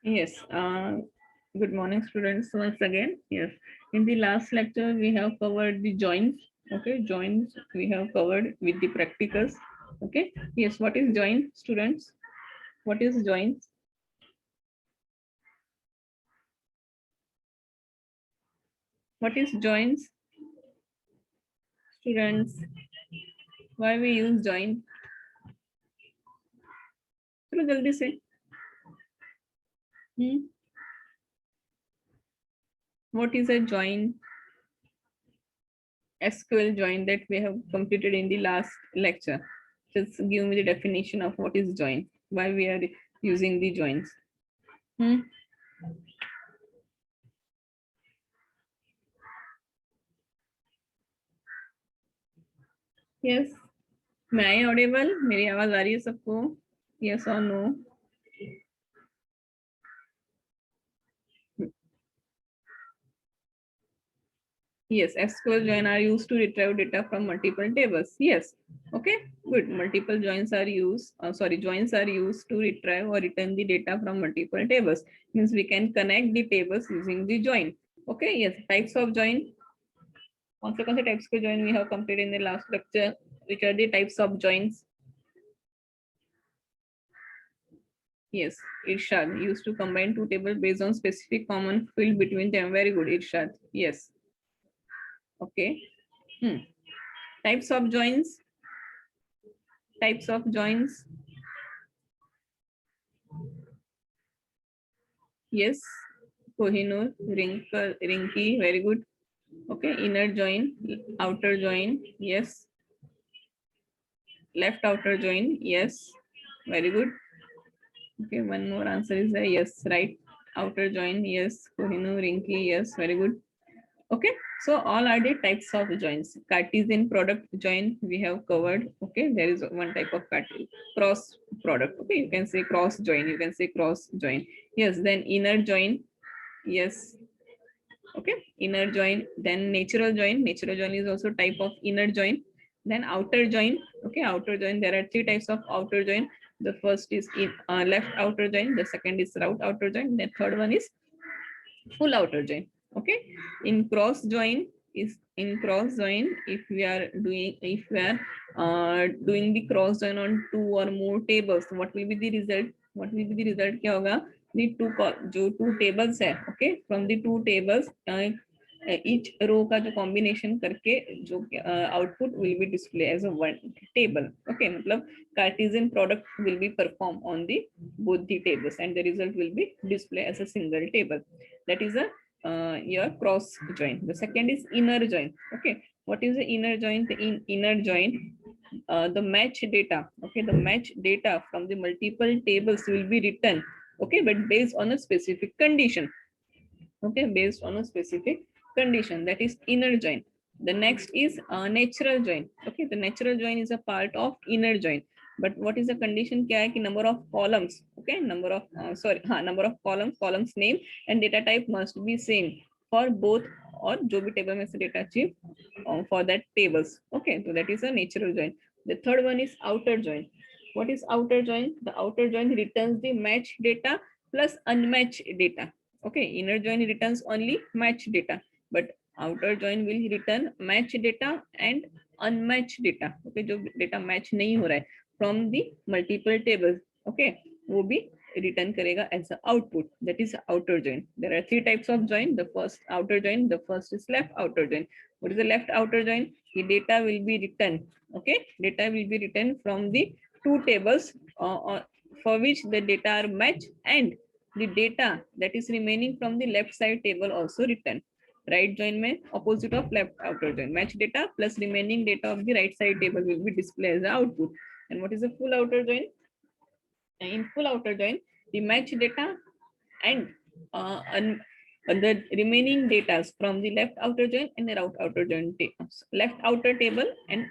Yes. Good morning, students. Once again, yes. In the last lecture, we have covered the joins. Okay, joins we have covered with the practicals. Okay. Yes. What is join, students? What is joins? What is joins, students? Why we use join? चलो जल्दी से. What is a join? SQL join that we have completed in the last lecture. Just give me the definition of what is join. Why we are using the joins. Yes. मैं I audible? मेरी आवाज आ रही है सबको? Yes or no? Yes, SQL join are used to retrieve data from multiple tables. Yes. Okay, good. Multiple joins are used, joins are used to retrieve or return the data from multiple tables. Means we can connect the tables using the join. Okay, yes. Types of join. कौन से types के join we have completed in the last lecture? Which are the types of joins? Yes, Irshad used to combine two tables based on specific common field between them. Very good, Irshad. Yes. Okay. Types of joins. Types of joins. Yes. Kohinoor, Rinky, very good. Okay. Inner join, outer join. Yes. Left outer join. Yes. Very good. Okay. One more answer is there. Yes. Right outer join. Yes. Kohinoor, Rinky. Yes. Very good. Okay, so all are the types of joins. Cartesian product join we have covered. Okay, there is one type of cross product. Okay, you can say cross join, you can say cross join. Yes, then inner join. Yes. Okay, inner join. Then natural join. Natural join is also type of inner join. Then outer join. Okay, outer join. There are three types of outer join. The first is in left outer join. The second is right outer join. The third one is full outer join. Okay, in cross join if we are doing the cross join on two or more tables, what will be the result? क्या होगा? The two tables है. Okay, from the two tables each row का जो combination करके जो output will be displayed as a one table. Okay, मतलब Cartesian product will be performed on the both the tables and the result will be displayed as a single table. That is a your cross join. The second is inner join. Okay, what is the inner join? The inner join, the match data. Okay, the match data from the multiple tables will be written. Okay, but based on a specific condition. Okay, based on a specific condition, that is inner join. The next is natural join. Okay, the natural join is a part of inner join, but what is the condition? क्या है कि number of columns. Okay, number of number of columns name and data type must be same for both और जो भी table में से data चाहिए for that tables. Okay, so that is a natural join. The third one is outer join. What is outer join? The outer join returns the match data plus unmatched data. Okay, inner join returns only match data, but outer join will return match data and unmatched data. Okay, जो data match नहीं हो रहा है from the multiple tables. Okay, वो भी return करेगा as a output. That is outer join. There are three types of join. The first outer join. The first is left outer join. What is the left outer join? The data will be written. Okay, data will be written from the two tables for which the data are matched and the data that is remaining from the left side table also written. Right join में opposite of left outer join. Match data plus remaining data of the right side table will be displayed as the output. And what is a full outer join? In full outer join, the match data and the remaining data from the left outer join and the right outer join tables. Left outer table and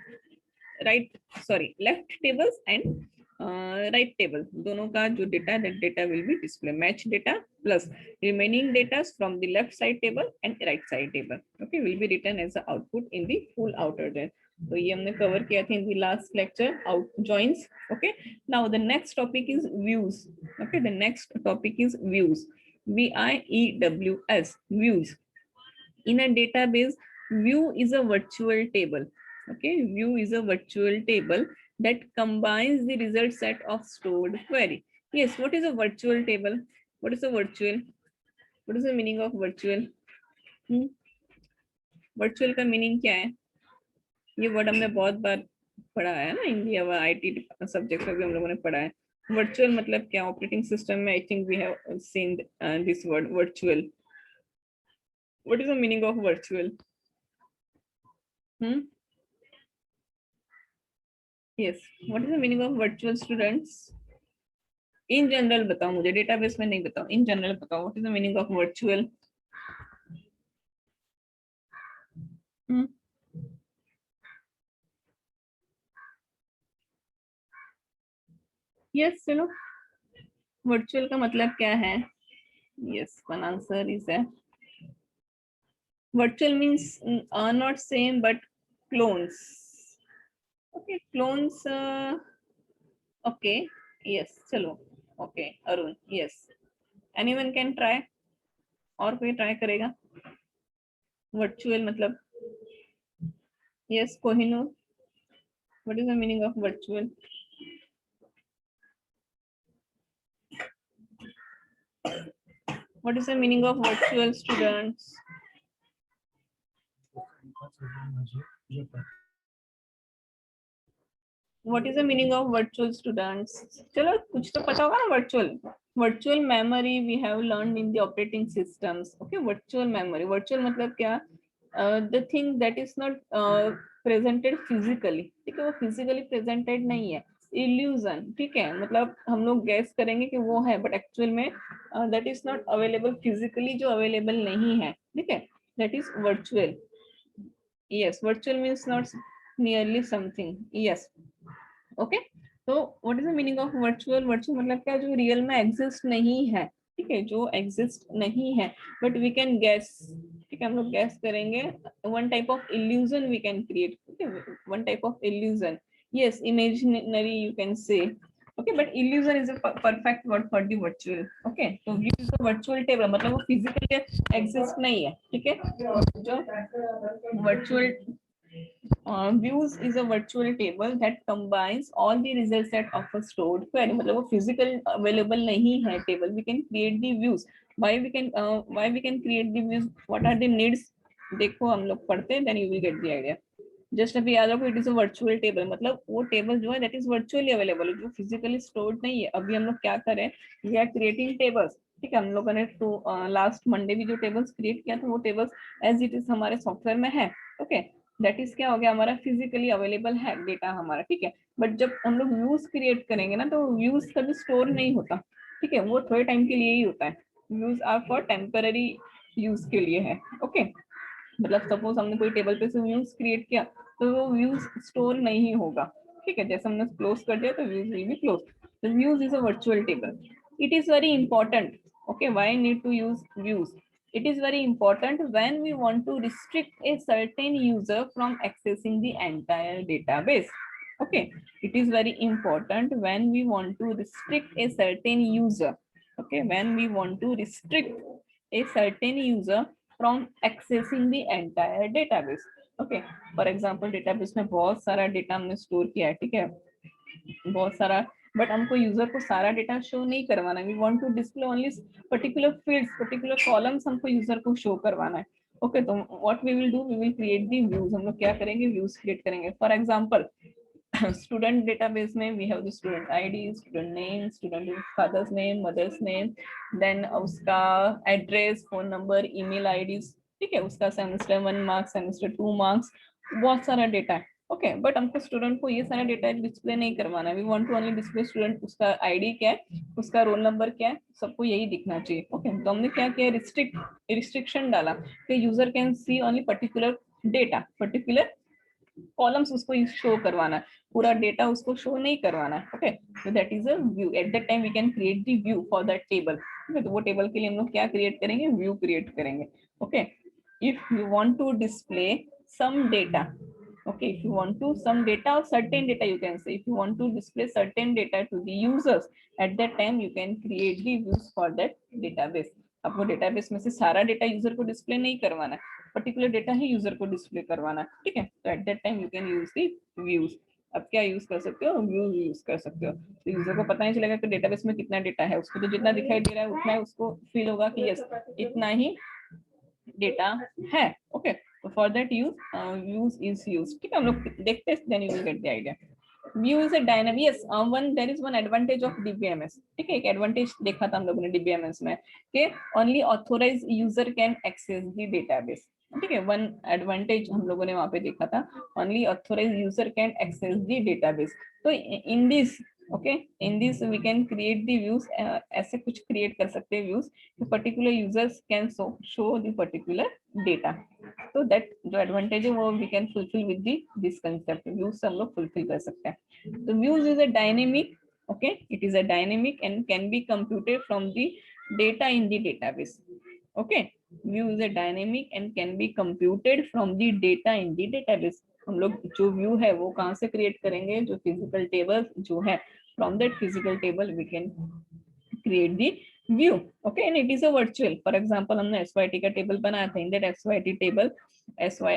left tables and right table, दोनों का जो data, that data will be display match data plus remaining data from the left side table and right side table. Okay, will be written as the output in the full outer join. तो ये हमने cover किया था in the last lecture, out joins. Okay, now the next topic is views. Okay, the next topic is views. VIEWS, views. In a database, view is a virtual table. Okay, view is a virtual table that combines the result set of stored query. Yes, what is a virtual table? What is a virtual? What is the meaning of virtual? Virtual का meaning क्या है? ये word हमने बहुत बार पढ़ा है ना, India व आईटी सब्जेक्ट में भी हम लोगों ने पढ़ा है. वर्चुअल मतलब क्या? ऑपरेटिंग सिस्टम में I think we have seen this word virtual. What is the meaning of virtual? Yes, what is the meaning of virtual students? In general बताओ मुझे, डेटाबेस में नहीं बताओ, इन जनरल बताओ what is the meaning of virtual. Yes, चलो, virtual का मतलब क्या है? यस, वन आंसर इज है virtual means are not same but clones. Okay, clones. Okay, yes, chalo. Okay, Arun, yes. Anyone can try? और कोई try करेगा? Virtual मतलब? Yes, Kohinoor, what is the meaning of virtual? What is the meaning of virtual, students? What is the meaning of virtual, students? चलो कुछ तो पता होगा ना. virtual memory we have learned in the operating systems. Okay, virtual memory. virtual मतलब क्या? The thing that is not presented physically. ठीक है, वो physically presented नहीं है. illusion, ठीक है, मतलब हम लोग गैस करेंगे कि वो है, बट एक्चुअल में that is not available physically, जो available नहीं है. ठीक है, that is virtual. Yes, virtual means not nearly something. Yes. Okay, तो what is the meaning of virtual? Virtual मतलब क्या? जो रियल में एग्जिस्ट नहीं है. ठीक है, जो एग्जिस्ट नहीं है बट वी कैन गैस. ठीक है, हम लोग गैस करेंगे. One type of illusion we can create. One type of illusion. Yes, imaginary you can say. Okay, but illusion is a perfect word for the virtual. Okay, तो view is a virtual table, मतलब वो physically exist नहीं है. ठीक है, जो virtual views is a virtual table that combines all the result set of a stored query. मतलब वो physical available नहीं है table. We can create the views. Why we can create the views? What are the needs? देखो हम लोग पढ़ते हैं, then you will get the idea. जस्ट अभी याद रखो, it is a virtual table, मतलब वो टेबल जो है दैट इज वर्चुअली अवेलेबल, जो फिजिकली स्टोर्ड नहीं है. अभी हम लोग क्या करें? We are creating tables. ठीक है, हम लोगों ने तो लास्ट मंडे भी जो टेबल्स क्रिएट किया था वो टेबल्स एज इट इज हमारे सॉफ्टवेयर में है. ओके, दैट इज क्या हो गया? हमारा फिजिकली अवेलेबल है डेटा हमारा. ठीक है, बट जब हम लोग व्यूज क्रिएट करेंगे ना, तो व्यूज कभी स्टोर नहीं होता. ठीक है, वो थोड़े टाइम के लिए ही होता है. Views are for temporary use के लिए है. ओके, मतलब सपोज हमने कोई टेबल पे से व्यूज क्रिएट किया तो वो व्यूज स्टोर नहीं होगा. ठीक है, जैसे हमने क्लोज कर दिया तो व्यूज विल बी क्लोज. तो views is a virtual table. It is very important. Okay, why need to use views? It is very important when we want to restrict a certain user from accessing the entire database. Okay, it is very important when we want to restrict a certain user. Okay, when we want to restrict a certain user from accessing the entire database. Okay, for example, database में बहुत सारा data हमने store किया है. ठीक है, बहुत सारा, बट हमको यूजर को सारा डेटा शो नहीं करवाना है. We want to display only particular fields, particular columns हमको यूजर को शो करवाना है. ओके, तो what we will do? We will create the views. हम लोग क्या करेंगे? व्यूज क्रिएट करेंगे. फॉर एग्जांपल, स्टूडेंट डेटाबेस में we have the student ID, student name, student father's name, mother's name, then उसका address, phone number, email IDs. ठीक है, उसका सेमेस्टर 1 मार्क्स, सेमेस्टर 2 मार्क्स, बहुत सारा डेटा है. ओके, बट हमको स्टूडेंट को ये सारा डेटा डिस्प्ले नहीं करवाना है. We want to only display student, उसका आईडी क्या है, उसका रोल नंबर क्या है, सबको यही दिखना चाहिए. ओके, तो हमने क्या किया? रिस्ट्रिक्शन डाला कि user can see only particular data, particular columns उसको शो करवाना है, पूरा डेटा उसको शो नहीं करवाना है. Okay, so that is a view. At that time we can create the view for that table. Okay, तो वो टेबल के लिए हम लोग क्या क्रिएट करेंगे? व्यू क्रिएट करेंगे. Okay, if you want to display some data, Okay, if you want to some data or certain data, you can say if you want to display certain data to the users, at that time you can create the views for that database. आपको database में से सारा data user को display नहीं करवाना है, particular data ही user को display करवाना है, ठीक है, तो at that time you can use the views. अब क्या यूज कर सकते हो, व्यूज यूज कर सकते हो, तो यूजर को पता नहीं चलेगा कि डेटाबेस में कितना डेटा है, उसको तो जितना दिखाई दे रहा है उतना ही उसको फील होगा कि यस इतना ही डेटा है। ओके, तो for that use is use, ठीक है, हम लोग देखते हैं, then you will get the idea. View is a dynamic, yes one there is one advantage of DBMS, ठीक है, एक एडवांटेज देखा था हम लोगों ने डीबीएमएस में कि only authorised user can access the database, ठीक है, वन एडवांटेज हम लोगों ने वहां पे देखा था, only authorised user can access the database. तो in this, okay, in this we can create the views, ऐसे कुछ क्रिएट कर सकते हैं views, particular users can show the particular data, तो दैट जो एडवांटेज है वो we can fulfil with this concept, views से हम लोग फुलफिल कर सकते हैं। तो views is a dynamic, okay, it is a dynamic and can be computed from the data in the database, okay, view is a dynamic and can be computed from the data in the database। हम लोग जो view है वो कहाँ से create करेंगे, जो physical table जो है, from that physical table we can create the view, okay, and it is a virtual, for example हमने SYT का टेबल बनाया था, in that SYT table SY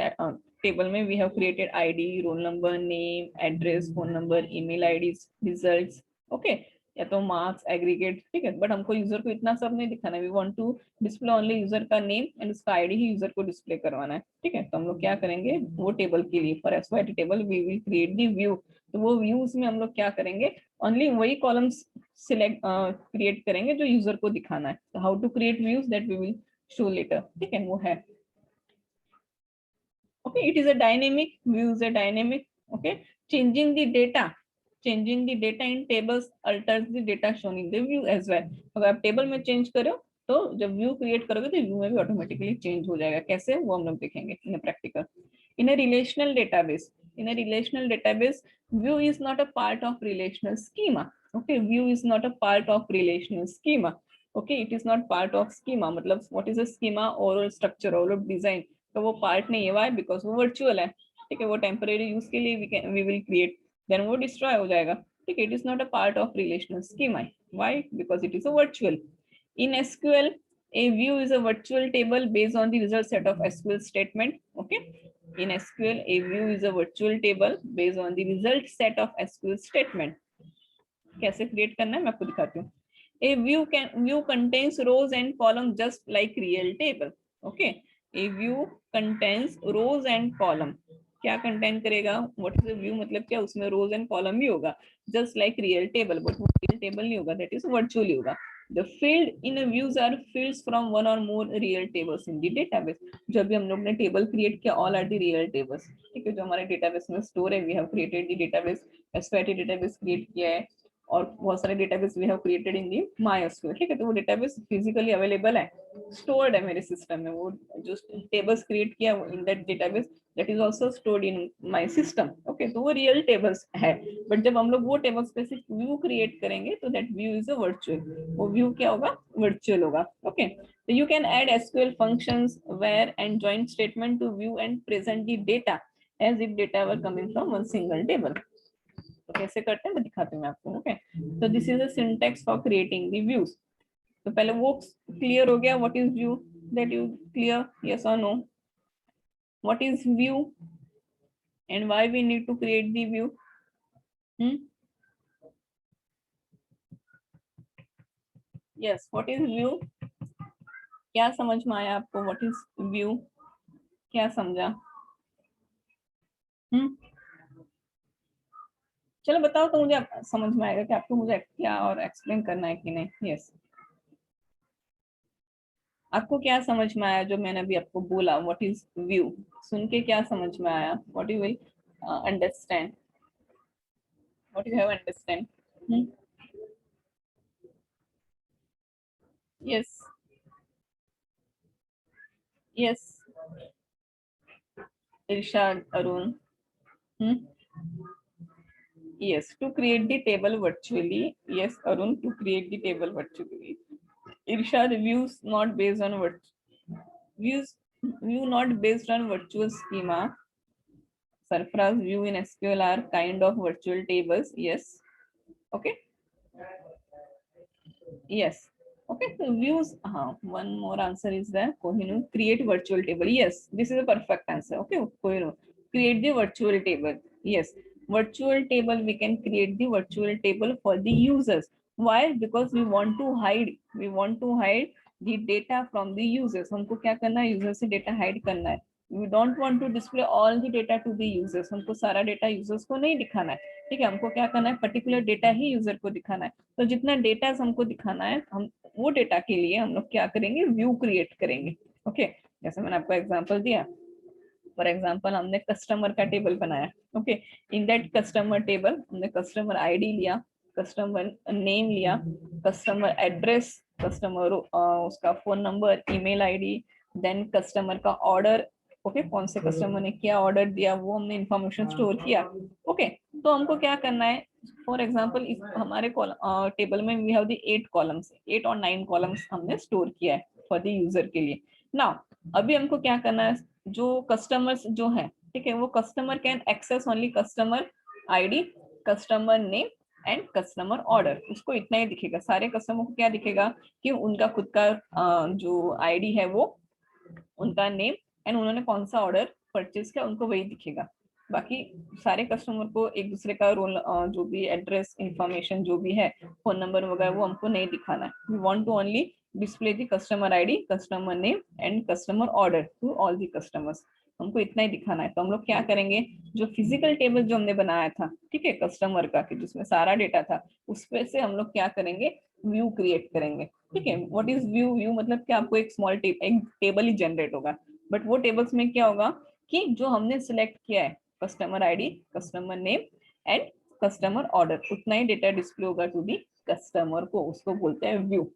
table में we have created ID, roll number, name, address, phone number, email IDs, results, okay, या तो marks aggregate, ठीक है, but हमको यूजर को इतना सब नहीं दिखाना, we want to display only user का नेम एंड उसका आईडी ही यूजर को डिस्प्ले करवाना है, ठीक है, तो हम लोग क्या करेंगे वो टेबल के लिए for SYT table we will create the view, तो वो व्यूज में हम लोग क्या करेंगे, ओनली वही कॉलम्स सिलेक्ट क्रिएट करेंगे जो यूजर को दिखाना है। तो how to create views that we will show later, ठीक है, वो है, okay, it is a dynamic, view is a dynamic, okay, changing the data in tables alters the data shown in the view as well। अगर आप table में change करो तो जब व्यू क्रिएट करोगे तो व्यू में भी ऑटोमेटिकली चेंज हो जाएगा, कैसे वो हम लोग देखेंगे इन practical. In a relational database, in a relational database view is not a part of relational schema, okay, view is not a part of relational schema, okay, it is not part of schema, मतलब what is a schema, oral structure, oral design, तो वो part नहीं है, why because वो virtual है, ठीक है, वो टेम्परेरी यूज के लिए वी विल क्रिएट, देन वो डिस्ट्रॉय हो जाएगा, ठीक है, it is not a part of relational schema, why because it is a virtual. In SQL a view is a virtual table based on the result set of SQL statement, okay, in SQL a view is a virtual table based on the result set of SQL statement। कैसे create करना है मैं आपको दिखाती हूँ। A view contains rows and columns just like real table, okay, a view contains rows and column, क्या contain करेगा, what is a view मतलब क्या, उसमें रोज एंड कॉलम भी होगा, just like real table, but वो रियल टेबल नहीं होगा, दैट इज वर्चुअली होगा। The field in a views are fields from one or more real tables in the database। जब भी हम लोग ने टेबल क्रिएट किया, all are the real tables, ठीक है, जो हमारे डेटाबेस में स्टोर है, we have created the database, SQL database create किया है, और बहुत सारे database we have created in the MySQL, ठीक है, तो वो डेटाबेस फिजिकली अवेलेबल है, स्टोर्ड है मेरे सिस्टम में, वो जो टेबल्स क्रिएट किया in that database that is also stored in my system, okay, तो वो रियल टेबल्स है, बट जब हम लोग वो टेबल्स पे सिर्फ व्यू क्रिएट करेंगे तो that view is a virtual, वो व्यू क्या होगा, वर्चुअल होगा, ओके। तो you can add SQL functions where and join statement to view and present the data as if data were coming from one single table। तो कैसे करते हैं मैं दिखाती हूँ आपको, ओके। तो this is a syntax for creating the views. तो पहले वो क्लियर हो गया, what is view, that you clear, yes और no, what is view and why we need to create the view, yes, what is view, क्या समझ में आया आपको, व्हाट इज व्यू, क्या समझा, चलो बताओ तो मुझे समझ में आएगा कि आपको मुझे क्या और एक्सप्लेन करना है कि नहीं। यस, आपको क्या समझ में आया जो मैंने अभी आपको बोला, व्हाट इज व्यू, सुन के क्या समझ में आया, what you will understand, what you have understand. Yes, yes, Irshad, Arun, yes, to create the table virtually, yes, Arun, to create the table virtually, Irshad, views not based on view not based on virtual schema, Sarfaraz view in SQL are kind of virtual tables. Yes. Okay. Yes. Okay. So views. One more answer is there. Kohinoor, create virtual table. Yes. This is a perfect answer. Okay. Kohinoor, create the virtual table. Yes. Virtual table. We can create the virtual table for the users. Why? Because we want to hide. We want to hide the data from the users. हमको क्या करना है? Users से data hide करना है. We don't want to display all the data to the users. हमको सारा data users को नहीं दिखाना है. ठीक है, हमको क्या करना है? पर्टिकुलर डेटा ही यूजर को दिखाना है. तो जितना डेटा हमको दिखाना है, हम वो डेटा के लिए हम लोग क्या करेंगे? व्यू क्रिएट करेंगे. ओके, जैसे मैंने आपको एग्जांपल दिया. फॉर एग्जांपल हमने कस्टमर का टेबल बनाया. Okay, in that customer table हमने कस्टमर आईडी लिया, कस्टमर नेम लिया, कस्टमर एड्रेस, कस्टमर उसका phone number, email ID, then customer का ऑर्डर. ओके, कौन से कस्टमर ने क्या ऑर्डर दिया वो हमने इंफॉर्मेशन स्टोर किया. ओके, तो हमको क्या करना है? फॉर एग्जांपल इस हमारे टेबल में वी हैव द 8 कॉलम्स, 8 और 9 कॉलम्स हमने स्टोर किया है फॉर द यूजर के लिए. नाउ अभी हमको क्या करना है? जो कस्टमर्स जो है, ठीक है, वो customer can access only customer ID, customer name and customer order. उसको इतना ही दिखेगा. सारे कस्टमर को क्या दिखेगा? कि उनका खुद का जो आईडी है वो उनका नेम एंड उन्होंने कौन सा ऑर्डर परचेज किया उनको वही दिखेगा. बाकी सारे कस्टमर को एक दूसरे का रोल जो भी एड्रेस इंफॉर्मेशन जो भी है, फोन नंबर वगैरह वो हमको नहीं दिखाना है. We want to only display the customer ID, customer name and customer order to all the customers. हमको इतना ही दिखाना है. तो हम लोग क्या करेंगे? जो फिजिकल टेबल जो हमने बनाया था, ठीक है, कस्टमर का, कि जिसमें सारा डेटा था, उसपे से हम लोग क्या करेंगे? व्यू क्रिएट करेंगे. ठीक है, व्हाट इज व्यू? व्यू मतलब कि आपको एक स्मॉल एक टेबल ही जनरेट होगा. बट वो टेबल्स में क्या होगा कि जो हमने सिलेक्ट किया है, customer ID, customer name and customer order, उतना ही डेटा डिस्प्ले होगा टू दी कस्टमर को. उसको बोलते हैं व्यू.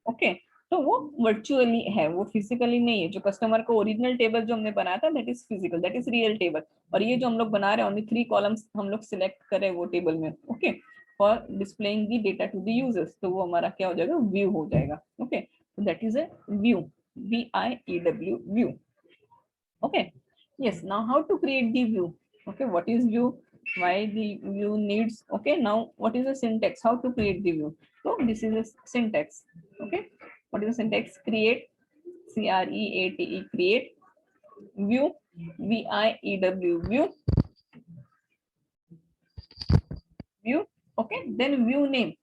ओके, तो वो वर्चुअली है, वो फिजिकली नहीं है. जो कस्टमर का ओरिजिनल टेबल जो हमने बनाया था, that is physical, that is real table. और ये जो हम लोग बना रहे हैं, ओनली 3 कॉलम्स हम लोग सिलेक्ट करें वो टेबल में. Okay, for displaying the data to the users, तो वो हमारा क्या हो जाएगा? व्यू हो जाएगा. ओके, तो that is a view, VIEW, view. Okay, yes, now how to create the view? Okay, what is view? Why the view needs? Okay, now what is the syntax? How to create the view? So this is a syntax. Okay, what is the syntax? Create, CREATE, create, view, VIEW, view, view. Okay, then view name.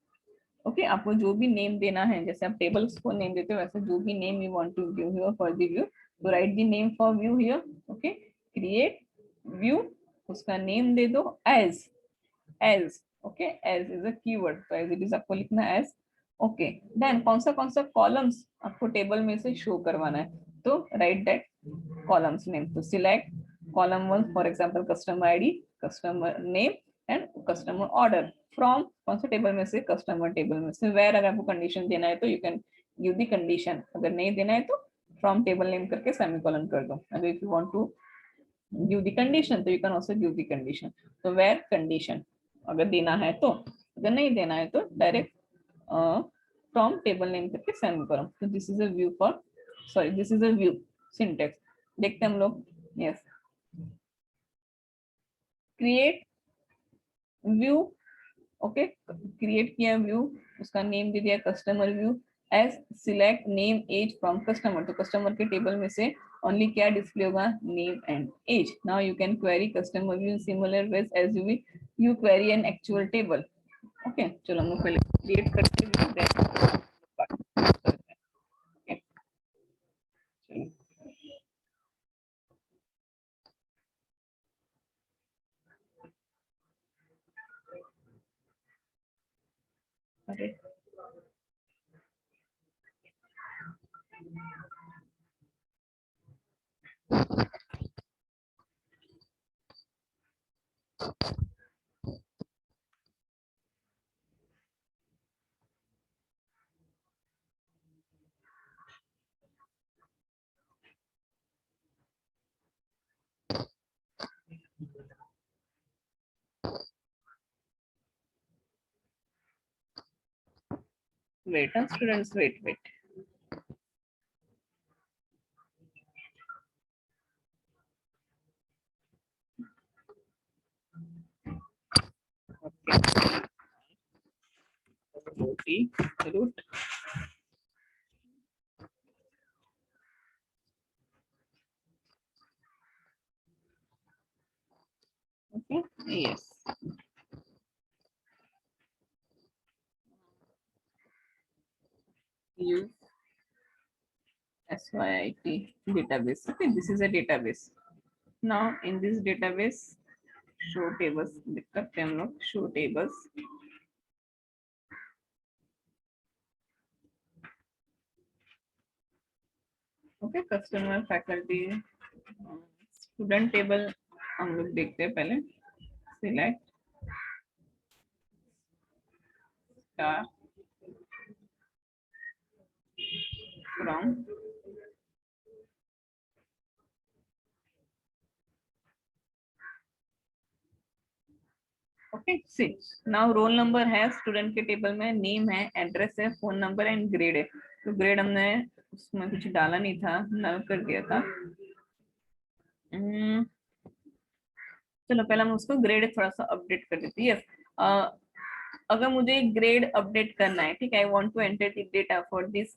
Okay, आपको जो भी name देना है, जैसे आप tables को name देते हो, वैसे जो भी name you want to give here for the view, तो right the name for view here. Okay, create view, उसका नेम दे दो as. As, okay, as is a keyword, तो एज इट इज आपको लिखना है एज. ओके, देन कौन सा कॉलम्स आपको टेबल में से शो करवाना है, तो राइट दैट कॉलम्स नेम. तो select column 1, for example customer ID, customer name and customer order from कौन सा टेबल में से? कस्टमर टेबल में से. वेयर अगर आपको कंडीशन देना है तो you can give the condition, अगर नहीं देना है तो फ्रॉम टेबल नेम करके सेमीकोलन कर दो. अगर if you want to give the condition तो you can also give the condition. तो वेयर कंडीशन अगर देना है तो, अगर नहीं देना है तो डायरेक्ट फ्रॉम टेबल नेम करके सेमीकोलन. तो this is a view for, sorry, this is a view syntax. देखते हैं हम लोग. Yes, create view. Okay, create किया व्यू, उसका नेम दे दिया customer view. As select name as from customer, तो कस्टमर के टेबल में से ओनली क्या डिस्प्ले होगा? Name and as. Now you can query customer view in similar ways as you query an actual table. Okay, चलो हम लोग पहले क्रिएट करते हैं. अरे wait, students, wait. OT root. Okay, yes. Use SYIT database. Okay, this is a database. Now in this database, show tables. करते हैं हम लोग show tables. Okay, customer, faculty, student table हम लोग देखते हैं पहले. Select star from okay C. Now roll number है स्टूडेंट के टेबल में, नेम है, एड्रेस है, फोन नंबर एंड ग्रेड है. तो ग्रेड हमने उसमें कुछ डाला नहीं था, नल कर दिया था. चलो पहले हम उसको ग्रेड थोड़ा सा अपडेट कर देते हैं. यस, अगर मुझे ग्रेड अपडेट करना है, ठीक है, I want to enter the data for this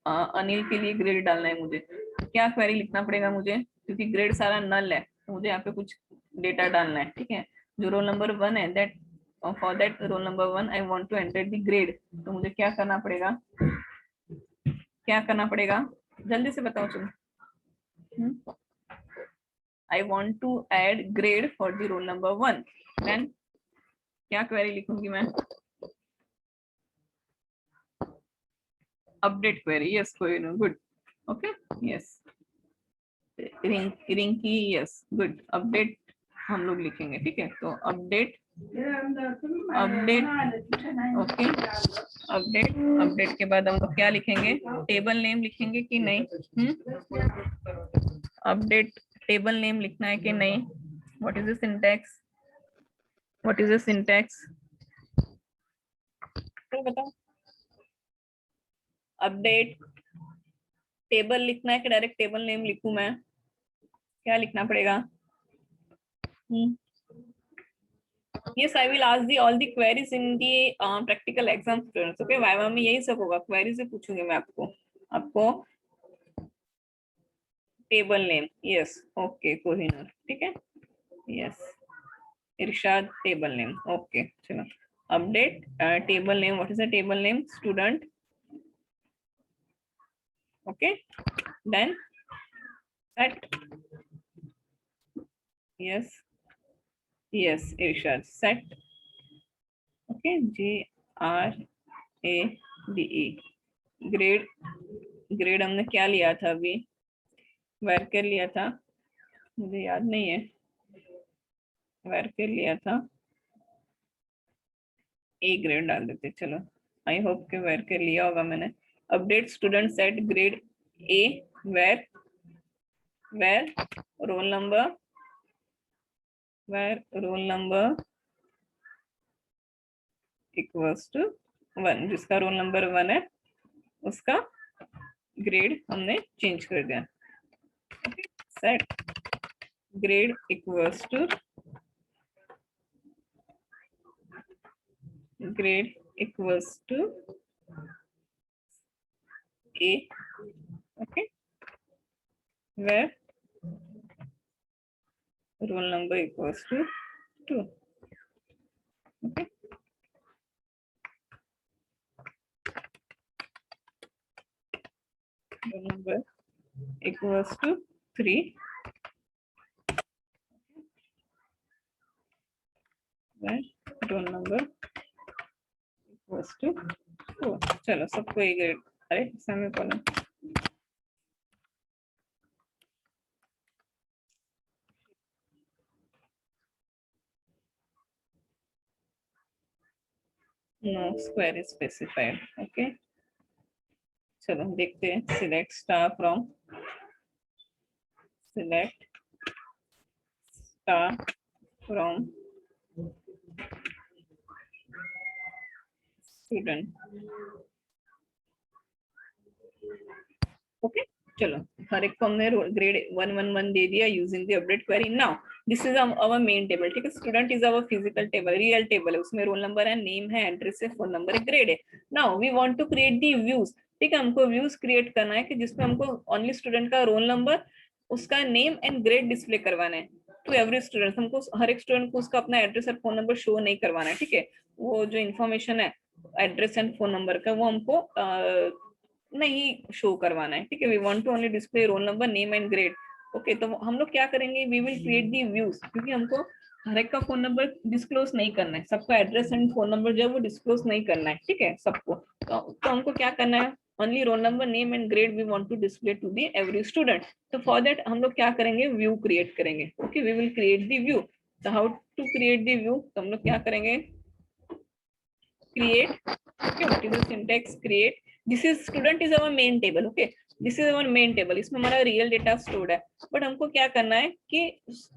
Anil के लिए ग्रेड डालना है मुझे, क्या क्वेरी लिखना पड़ेगा मुझे, क्योंकि ग्रेड सारा नल है तो मुझे यहाँ पे कुछ डेटा डालना है. ठीक है, जो रोल नंबर 1 है, that for that roll number 1 I want to enter the grade. तो मुझे क्या करना पड़ेगा, क्या करना पड़ेगा, जल्दी से बताओ चलो. I want to add grade for the roll number 1. देन क्या क्वेरी लिखूंगी मैं, अपडेट क्वेरी. यस, कोई no, good. Okay, yes, Rinki, yes, good. Update हम लोग लिखेंगे. ठीक है, तो update, update, okay, update. Update के बाद हम लोग क्या लिखेंगे, टेबल नेम लिखेंगे कि नहीं. अपडेट टेबल नेम लिखना है कि नहीं. What is the syntax, what is the syntax, तो बताओ. अपडेट टेबल लिखना है कि डायरेक्ट टेबल नेम लिखूं मैं, क्या लिखना पड़ेगा. Yes, I will ask the all the queries in the practical exam students. Okay, viva में यही सब होगा, क्वेरी से पूछूंगी मैं आपको table name. Yes, okay, Kohinoor, ठीक है. Yes, Irshad, table name. Okay, चलो. Update table name. What is the table name, student. Okay, then set. Yes, yes, Irshad, set. Okay, GRADE. Grade, grade हमने क्या लिया था अभी, वर्कर लिया था, मुझे याद नहीं है, वर्कर लिया था, ए ग्रेड डाल देते. चलो, आई होप के वर्कर लिया होगा मैंने. Update student set grade A where, where roll number, where roll number equals to 1. जिसका रोल नंबर 1 है उसका ग्रेड हमने चेंज कर दिया. Set grade equals to grade equals to A. Okay, where roll number equals to 2. Okay, roll number equals to 3. Where roll number equals to 4. चलो, सबको ए grade. अरे समय column, no square is specified. Okay, चलो देखते हैं. Select star from, select star from student. Okay, चलो हर एक को हमने ग्रेड 111 दे दिया using the update query. Now this is our main table. ठीक है, student is our physical table, real table है, उसमें रोल नंबर है, नेम है, एड्रेस है, फोन नंबर है, ग्रेड है. Now we want to create the views. ठीक है, हमको व्यूज क्रिएट करना है कि जिसमें हमको ओनली स्टूडेंट का रोल नंबर, उसका नेम एंड ग्रेड डिस्प्ले करवाना है टू एवरी स्टूडेंट. हमको हर एक स्टूडेंट को उसका अपना एड्रेस और फोन नंबर शो नहीं करवाना है. ठीक है, वो जो इन्फॉर्मेशन है एड्रेस एंड फोन नंबर का, वो हमको नहीं शो करवाना है. ठीक है, we want to only display roll number, name and grade. Okay, तो हम लोग क्या करेंगे, we will create the views, क्योंकि हमको हर एक का फोन नंबर डिस्क्लोज नहीं करना है, सबका एड्रेस एंड फोन नंबर जो है वो डिस्क्लोज नहीं करना है. ठीक है, सबको. तो हमको क्या करना है, only roll number, name and grade we want to display to the every student. तो फॉर दैट हम लोग क्या करेंगे, व्यू क्रिएट करेंगे. Okay, we will create the view. तो how to create the view, तो हम लोग क्या करेंगे, create. Okay, what is the syntax? Create. This is student is our main table. Okay, this is our main table. इसमें हमारा real data stored है, but हमको क्या करना है कि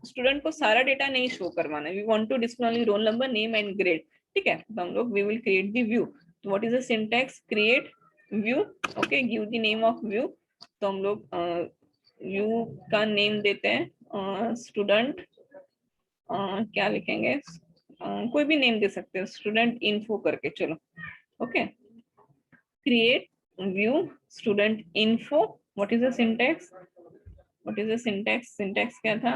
स्टूडेंट को सारा डेटा नहीं शो करवाना है. We want to display only roll number, name and grade. ठीक है, तो हम लोग we will create the view. तो what is the syntax, create view. Okay, give the name of view. तो हम लोग व्यू का नेम देते हैं स्टूडेंट, क्या लिखेंगे, कोई भी नेम दे सकते हो, स्टूडेंट इन्फो करके. चलो, okay, create view student info. What is the syntax, what is the syntax, syntax क्या था,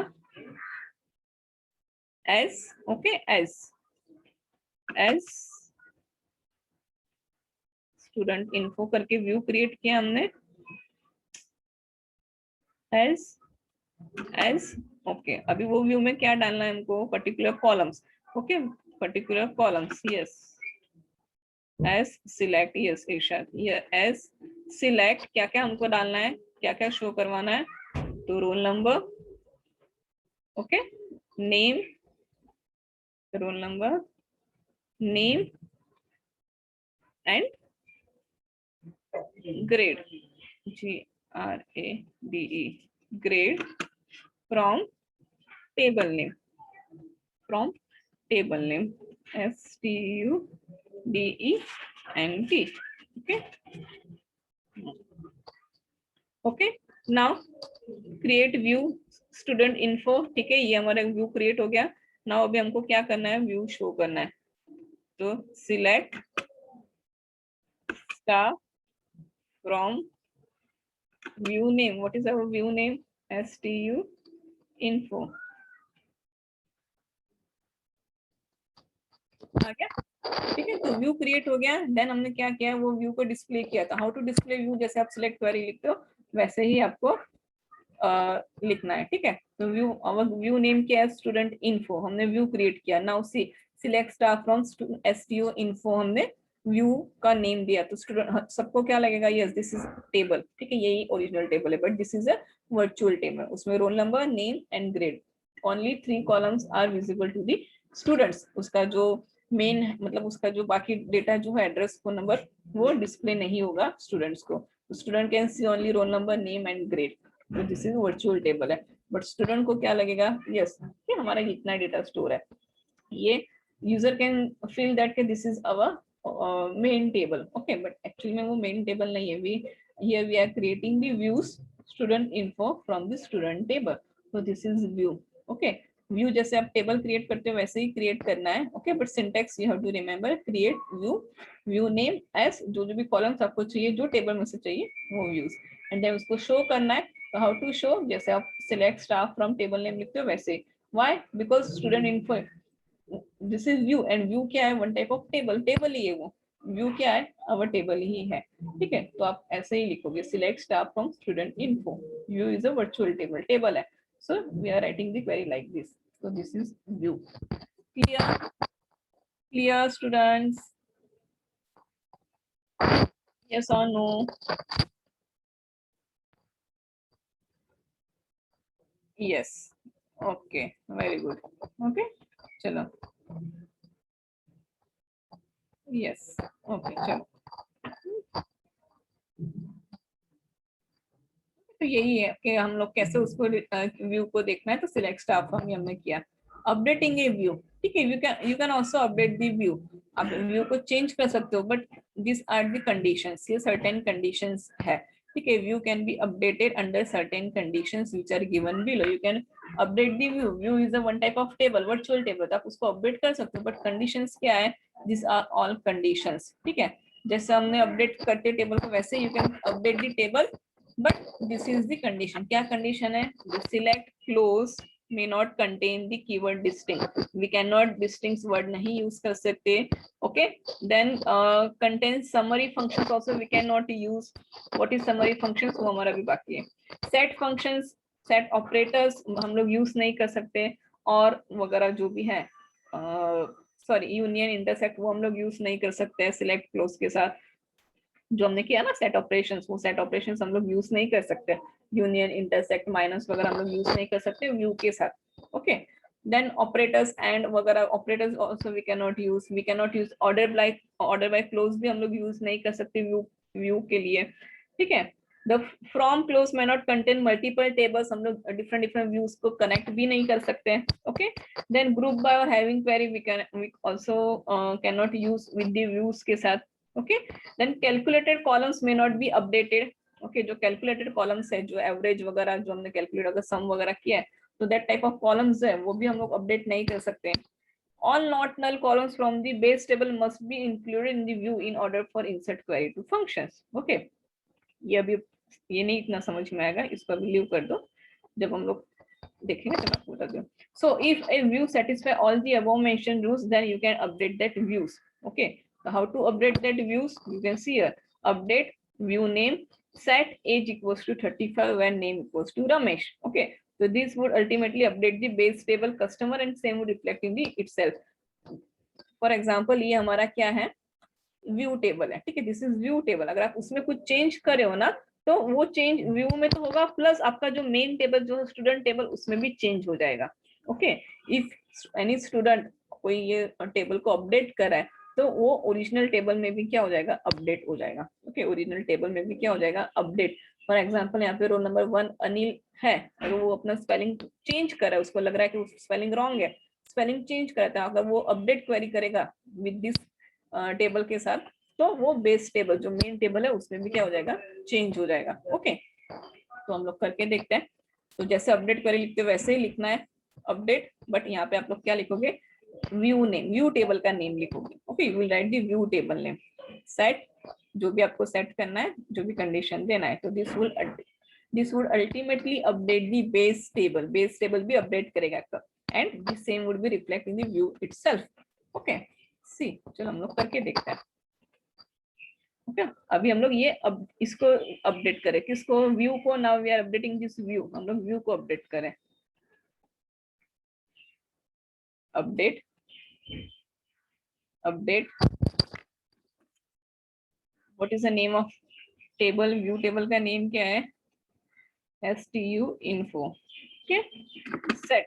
S. Okay, S student info करके व्यू क्रिएट किया हमने, एस. ओके, अभी वो व्यू में क्या डालना है हमको, particular columns. Okay, particular columns. Yes, as select. Yes Irshad, ये एस सिलेक्ट. क्या क्या हमको डालना है, क्या क्या शो करवाना है, तो roll number, okay, name, role number, name and grade, GRADE, grade from table name, from table name, STUDENT. Okay, okay. Now create view student info. ठीक है, ये हमारा व्यू क्रिएट हो गया. नाउ अभी हमको क्या करना है, व्यू शो करना है. तो select star from view name. What is our view name, STU info. आ गया. ठीक है, तो व्यू क्रिएट हो गया. देन हमने क्या किया, वो व्यू को डिस्प्ले किया था. हाउ टू डिस्प्ले व्यू, जैसे आप सिलेक्ट क्वेरी लिखते हो वैसे ही आपको लिखना है. ठीक है, तो व्यू, आवर व्यू नेम क्या है, स्टूडेंट इन्फो. हमने व्यू क्रिएट किया. Now see select star from STU info, हमने व्यू का नेम दिया. तो स्टूडेंट सबको क्या लगेगा, यस दिस इज टेबल. ठीक है, यही ओरिजिनल टेबल है, but this is a virtual table. उसमें roll number, name and grade, only 3 columns are visible to the students. उसका जो मेन, मतलब उसका जो बाकी डेटा जो है, एड्रेस, फोन नंबर, वो डिस्प्ले नहीं होगा स्टूडेंट्स को. Student can see only roll number, name and grade. तो दिस इज वर्चुअल टेबल है, बट स्टूडेंट को क्या लगेगा, यस ये हमारा इतना डेटा स्टोर है. ये user can feel that this is our main table. Okay, but actually में वो मेन टेबल नहीं है. We here we are creating the views student info from the student table. तो this is view. Okay, view जैसे आप table create करते हो वैसे ही क्रिएट करना है. Okay, but syntax you have to remember, create view, view name as, जो जो भी कॉलम्स आपको चाहिए, जो टेबल में से चाहिए वो व्यूज, एंड देन उसको शो करना है. तो हाउ टू शो, जैसे आप select star from table name लिखते हो वैसे. Why, because student info, this is view, and view क्या है, one type of table. Table ही है वो, व्यू क्या है, अवर टेबल ही है. ठीक है, तो आप ऐसे ही लिखोगे, select star from student info, view is a virtual table, table है. So we are writing the query like this. So this is view. Clear? Clear, students? Yes or no? Yes. Okay. Very good. Okay. चलो. Yes. Okay. चलो. तो यही है कि हम लोग कैसे उसको व्यू को देखना है. तो सिलेक्ट स्टार फ्रॉम हमने किया. Updating a view. ठीक है, you can also update the view. आप व्यू को चेंज कर सकते हो, but this are the conditions. ये सर्टेन कंडीशंस है ठीक है, view can be updated under certain conditions which are given below. You can update the view, view is a one type of table, virtual table, तो आप उसको update कर सकते हो, बट कंडीशंस क्या है, दिस आर ऑल कंडीशंस। ठीक है, जैसे हमने अपडेट करते टेबल को वैसे you can update the table, but this is the condition. क्या कंडीशन है, select close may not contain the keyword distinct, we cannot distinct word नहीं use कर सकते। okay, then contains summary functions also we cannot use। what is summary functions, वो हमारा भी बाकी है। set functions, set operators हम लोग use नहीं कर सकते, और वगैरह जो भी है, सॉरी यूनियन इंटरसेक्ट वो हम लोग यूज नहीं कर सकते हैं सिलेक्ट क्लोज के साथ। जो हमने किया ना सेट ऑपरेशंस, वो सेट ऑपरेशंस हम लोग यूज नहीं कर सकते, यूनियन इंटरसेक्ट माइनस वगैरह हम लोग यूज नहीं कर सकते व्यू के साथ। ओके, देन ऑपरेटर्स एंड वगैरह, operators also we can not use order by close भी हम लोग यूज नहीं कर सकते व्यू के लिए। ठीक है, the from close may not contain multiple tables, हम लोग डिफरेंट व्यूज को कनेक्ट भी नहीं कर सकते। ओके, देन ग्रुप बाय और having query we also cannot use with the views के साथ। Okay, then calculated columns may not be updated। Okay, जो कैलकुलेटेड कॉलम्स है, जो एवरेज वगैरह जो हमने कैलकुलेट अगर सम वगैरह किया है, तो दैट टाइप ऑफ कॉलम्स है वो भी हम लोग अपडेट नहीं कर सकते। all not null columns from the base table must be included in the view in order for insert query to functions। okay, ये अभी ये नहीं इतना समझ में आएगा, इसको अभी लीव कर दो, जब हम लोग देखेंगे तब आपको बता दूं। so if a view satisfy all the above mentioned rules, then you can update that views। okay, so how to update that views, you can see here, update view name, set age equals to 35 when name equals to Ramesh। okay, so this would ultimately update the base table customer and same would reflect in the itself। for example, ये हमारा क्या है, view table है। ठीक है, this is view table, अगर आप उसमें कुछ चेंज करे हो ना, तो वो चेंज व्यू में तो होगा, प्लस आपका जो मेन टेबल जो स्टूडेंट टेबल उसमें भी चेंज हो जाएगा। ओके, इफ एनी स्टूडेंट कोई ये टेबल को अपडेट करा है, तो वो ओरिजिनल टेबल में भी क्या हो जाएगा, अपडेट हो जाएगा। ओके, ओरिजिनल टेबल में भी क्या हो जाएगा, अपडेट। फॉर एग्जाम्पल यहाँ पे रोल नंबर 1 अनिल है, अगर वो अपना स्पेलिंग चेंज करे, उसको लग रहा है कि स्पेलिंग रॉन्ग है, स्पेलिंग चेंज करता है, अगर वो अपडेट क्वेरी करेगा विद दिस टेबल के साथ, तो वो बेस टेबल जो मेन टेबल है उसमें भी क्या हो जाएगा, चेंज हो जाएगा। ओके, तो हम लोग करके देखते हैं। तो जैसे अपडेट क्वेरी लिखते हो वैसे ही लिखना है अपडेट, बट यहाँ पे आप लोग क्या लिखोगे, व्यू नेम, व्यू टेबल का नेम लिखोगे। Okay, you will write the view table name, set जो भी आपको सेट करना है, जो भी कंडीशन देना है, तो this would ultimately update the base table भी अपडेट करेगा and the same would be reflect in the view itself. Okay, see चलो हम लोग करके देखते हैं। ओके, अभी हम लोग ये अब इसको अपडेट करें, किसको, व्यू को। Now we are updating this view, हम लोग व्यू को अपडेट करें। Update what is the name of table, view table का नेम क्या है, stu info। Okay, set